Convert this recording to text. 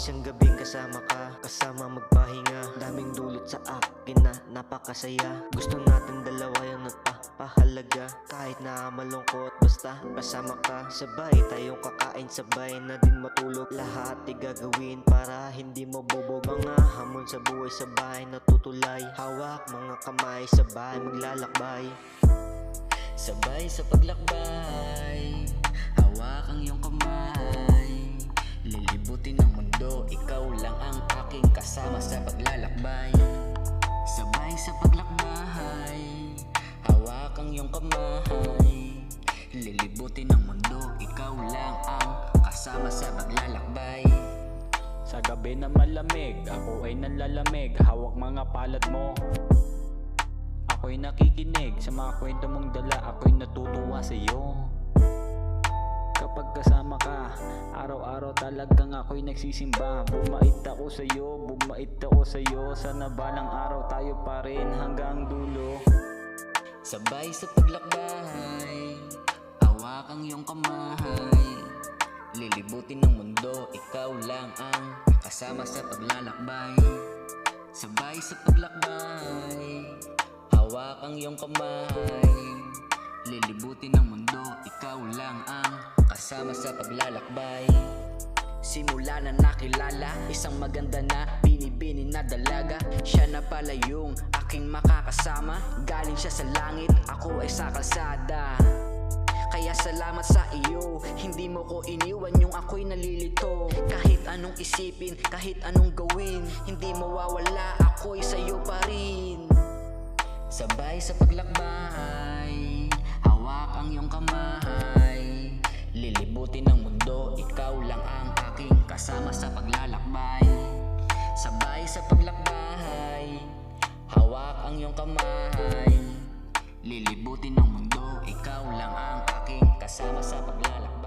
Isang gabing kasama ka, kasama magpahinga. Daming dulot sa akin na napakasaya. Gusto natin dalawa yun at pahalaga. Kahit na malungkot, basta kasama ka. Sabay tayong kakain, sabay na din matulog. Lahat gagawin para hindi mabubog. Mga hamon sa buhay, sabay natutulay. Hawak mga kamay, sabay maglalakbay. Sabay sa paglakbay, hawak ang iyong kamay. Lilibutin ang mundo, ikaw lang ang aking kasama sa paglalakbay. Sabay sa paglakbay, hawak ang iyong kamay. Lilibutin ang mundo, ikaw lang ang kasama sa paglalakbay. Sa gabi na malamig, ako ay nanlalamig. Hawak mga palad mo, ako'y nakikinig sa mga kwento mong dala. Ako'y natutuwa sa iyo. Kapag kasama ka, araw-araw talagang ako'y nagsisimba. Bumait ako sa iyo, bumait ako sa iyo. Sana balang araw tayo pa rin hanggang dulo. Sabay sa paglakbay, hawak ang iyong kamay. Lilibutin ng mundo, ikaw lang ang kasama sa paglalakbay. Sabay sa paglakbay, hawak ang iyong kamay. Lilibutin ng mundo, ikaw lang ang kasama sa paglalakbay. Simula na nakilala, isang maganda na binibini na dalaga. Siya na pala yung aking makakasama. Galing siya sa langit, ako ay sa kalsada. Kaya salamat sa iyo, hindi mo ko iniwan yung ako'y nalilito. Kahit anong isipin, kahit anong gawin, hindi mawawala, ako'y sa'yo pa rin. Sabay sa paglakbay, hawak ang iyong kamay. Lilibutin ng mundo, ikaw lang ang aking kasama sa paglalakbay. Sabay sa paglakbay, hawak ang iyong kamay. Lilibutin ng mundo, ikaw lang ang aking kasama sa paglalakbay.